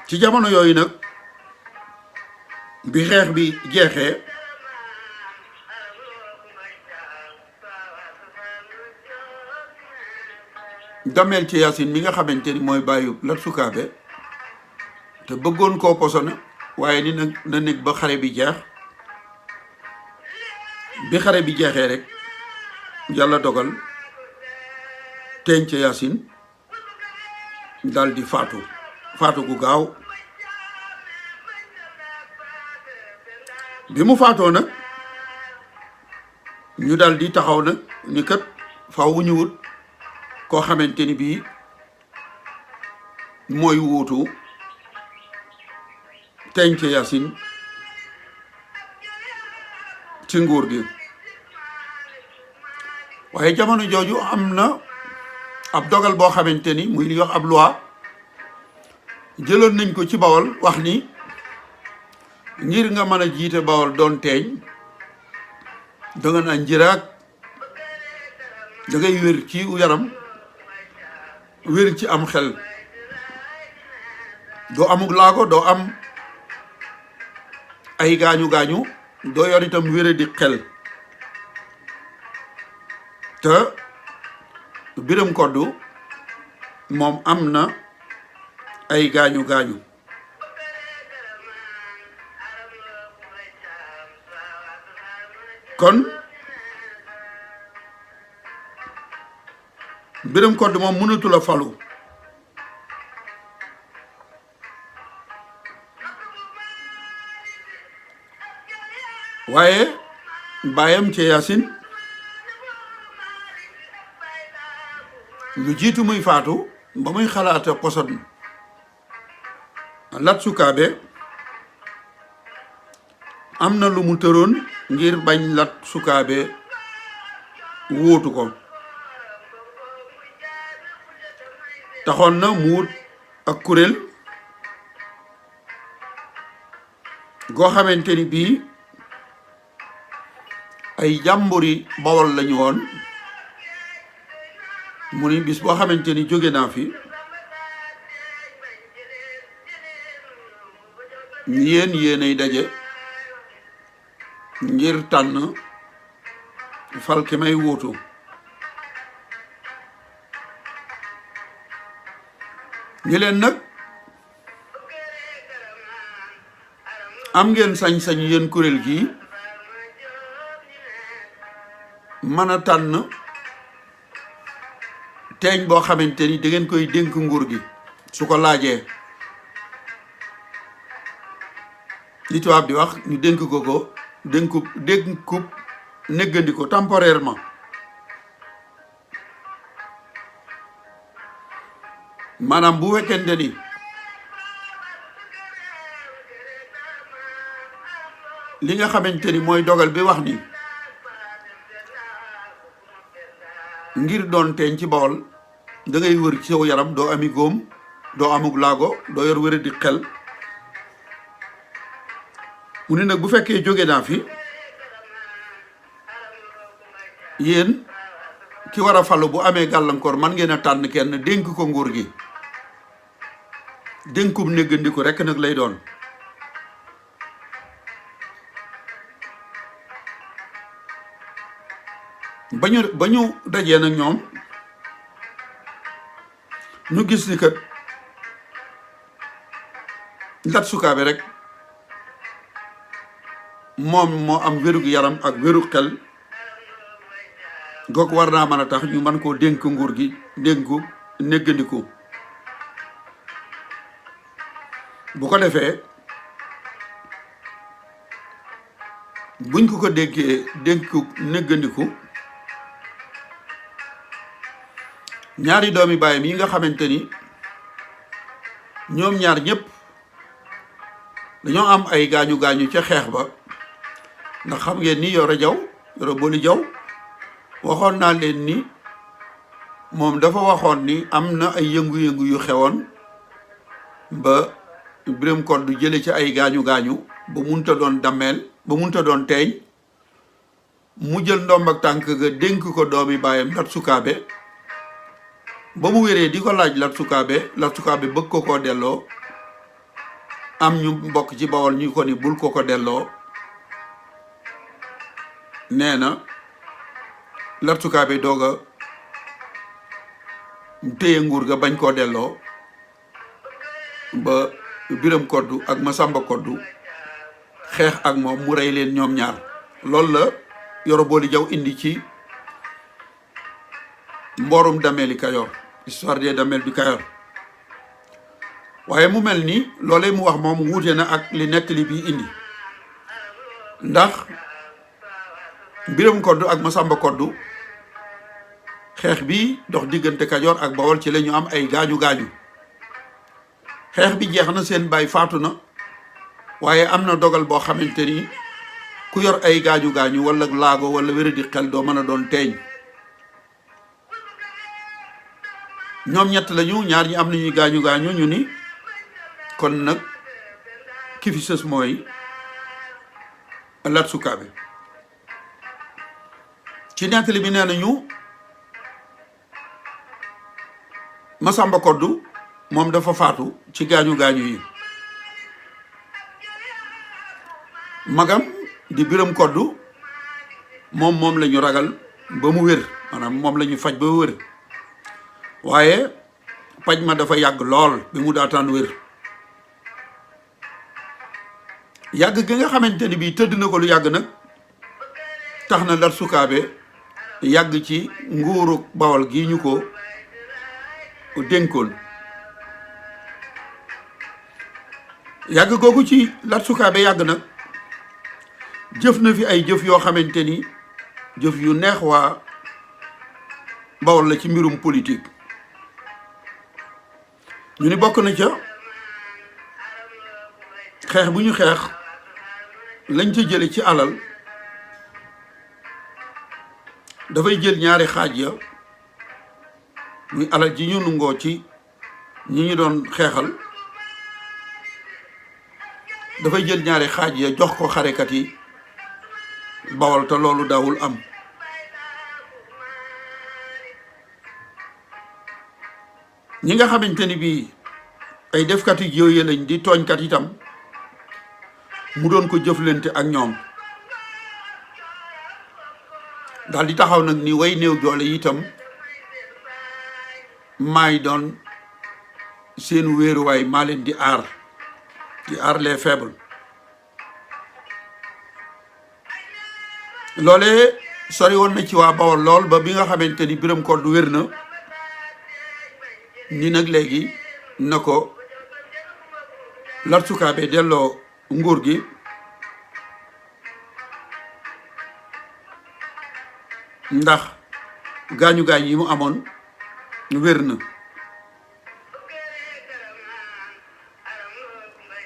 ci jamono yooyu nag bi xeex bi jeexee Damel Ceyaasin mi nga xamante ni mooy bàyyu Latsukaabe te bëggoon koo posone waaye ni nag na nekk ba xare bi jeex bi xare bi jeexee rek yàlla dogal TEEñ CAYAASIN dal di faatu gu gaaw bi mu faatoo nag ñu dal di taxaw nag ni kat faaw wu ñu wut koo xamante ni bii mooy wuutu TEEñ CAYAASIN ci nguur gi waaye jamono jooju am na ab dogal boo xamante ni muy li wax ab loi jëloon nañ ko ci Bawol wax ni ngir nga mën a jiite Bawol doon teeñ danga naan njiraak da ngay wér ci yaram wér ci am xel doo amuk laago doo am ay gaañu-gaañu doo yor itam wére di xel te Biram Koddu moom am na ay gaañu-gaañu kon Biram Koddu moom mënatul a falu waaye baayam Ceyaasin lu jiitu muy faatu ba muy xalaata poson Latsukaabe am na lu mu tëroon ngir bañ Latsukaabe wuutu ko taxoon na mu wut ak kuréel goo xamante ni bii ay jàmburi Bawol lañu woon mu ni bis boo xamante ni jóge naa fi yéenay daje ngir tànn fal ki may wuutu ñi leen nag am ngeen sañ-sañ yéen kuréel gi mën a tànn teeñ boo xamante ni da ngeen koy dénk nguur gi su ko laajee li tubaab di wax ñu dénk ko dénkub néggandi ko temporairement maanaam bu fekkente ni li nga xamante ni mooy dogal bi wax ni ngir doon teeñ ci Bawol da ngay wër ci saw yaram doo ami góom doo amuk laago doo yor wéra di xel mu ne nag bu fekkee jóge naa fi yéen ki war a falu bu amee gàllankoor man ngeen a tànn kenn dénk ko nguur gi dénkub néggandiku rekk nag lay doon ba ñu dajee nag ñoom ñu gis ni kat Latsukaabe rek moom moo am wérug yaram ak wérug xel goog war naa mën a tax ñu mën koo dénk nguur gi dénku néggandiku bu ko defee buñ ko dénkee dénku néggandiku ñaari doomi baayam yi nga xamante ni ñoom ñaar ñëpp dañoo am ay gaañu-gaañu ca xeex ba ndax xam ngeen ni Yoro Boli Jaw waxoon naa leen ni moom dafa waxoon ni am na ay yëngu-yëngu yu xewoon ba Biram Koddu jële ci ay gaañu-gaañu ba munta doon Damel ba munta doon teeñ mu jël ndomb ak tànk ga dénk ko doomi baayam Latsukaabe ba mu wéree di ko laaj Latsukaabe bëgg ko koo delloo am ñu bokk ci Bawol ñu ko ni bul ko ko delloo nee na Latsukaabe doog a téye nguur ga bañ koo delloo ba Biram Koddu ak Masamba Koddu xeex ak moom mu rey leen ñoom ñaar loolu la Yoro Boli Jaw indi ci mboorum dameeli Kayoor histoire des damel du Kayoor waaye mu mel ni loolee mu wax moom wuute na ak li nettali bi indi ndax Biram Koddu ak Masamba Koddu xeex bi dox diggante Kajoor ak Bawol ci la ñu am ay gaañu-gaañu xeex bi jeex na seen baay faatu na waaye am na dogal boo xamante ni ku yor ay gaañu-gaañu wala laago wala wéradi xel doo mën a doon teeñ ñoom ñett lañu ñaar ñi am nañuy gaañu-gaañu ñu ni kon nag ki fi sës mooy Latsukaabe ci nettali bi nee nañu Masamba Koddu moom dafa faatu ci gaañu-gaañu yi magam di Biram Koddu moom la ñu ragal ba mu wér maanaam moom la ñu faj ba wér waaye paj ma dafa yàgg lool bi mu daataan wér yàgg gi nga xamante ni bii tëdd na ko lu yàgg nag tax na Latsukaabe yàgg ci nguuru Bawol gi ñu ko dénkoon yàgg googu ci Latsukaabe yàgg nag jëf na fi ay jëf yoo xamante ni jëf yu neex waa Bawol la ci mbirum politique ñu ni bokk na ca xeex bu ñu xeex lañ ca jële ci alal dafay jël ñaari xaaj ya muy alal ji ñu nungoo ci ñi ñu doon xeexal dafay jël ñaari xaaj ya jox ko xarekat yi Bawol te loolu daawul am ñi nga xamante ni bii ay defkat yi yooyu lañ di tooñkat itam mu doon ko jëflante ak ñoom daal di taxaw nag ni way néew doole itam maay doon seen wéeruwaay maa leen di aar les faibles loolee sori woon na ci waa Bawol lool ba bi nga xamante ni Biram Koddu wér na ni nag léegi na ko Latsukaabe delloo nguur gi ndax gaañu-gaañ yi mu amoon wér na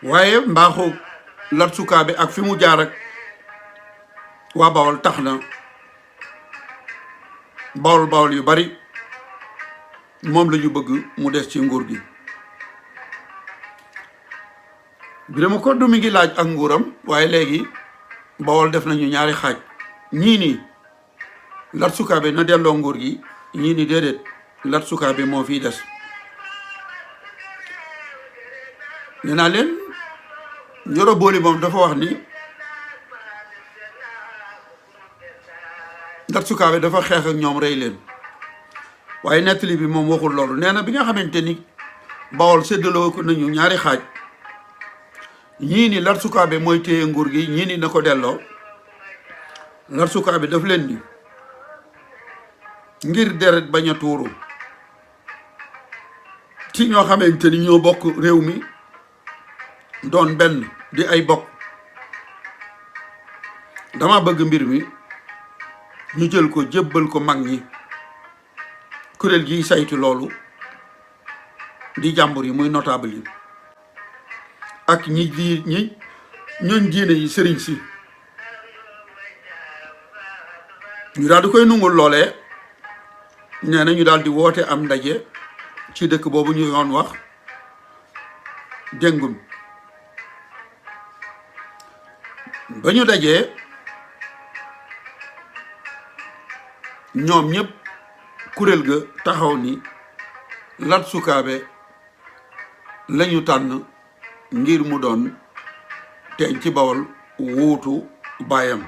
waaye mbaaxu Latsukaabe ak fi mu jaar ak waa Bawol tax na Bawol yu bari moom la ñu bëgg mu des ci nguur gi Biram Koddu mi ngi laaj ak nguuram waaye léegi Bawol def nañu ñaari xaaj ñii ni Latsukaabe na delloo nguur gi ñii ni déedéet Latsukaabe moo fii des nee naa leen Yoro Boli moom dafa wax ni Latsukaabe dafa xeex ak ñoom rey leen waaye nettali bi moom waxul loolu nee na bi nga xamante ni Bawol séddaloo ko nañu ñaari xaaj ñii ni Latsukaabe mooy téye nguur gi ñii ni na ko delloo Latsukaabe daf leen ni ngir deret bañ a tuuru ci ñoo xamante ni ñoo bokk réew mi doon benn di ay bokk dama bëgg mbir mi ñu jël ko jébbal ko mag ñi kuréel gi saytu loolu di jàmbur yi muy notable yi ak ñooñ diine yi sëriñ si ñu daal di koy nungul loolee nee na ñu daal di woote am ndaje ci dëkk boobu ñu yoon wax déngum ba ñu dajee ñoom ñëpp kuréel ga taxaw ni Latsukaabe lañu tànn ngir mu doon teeñ ci Bawol wuutu baayam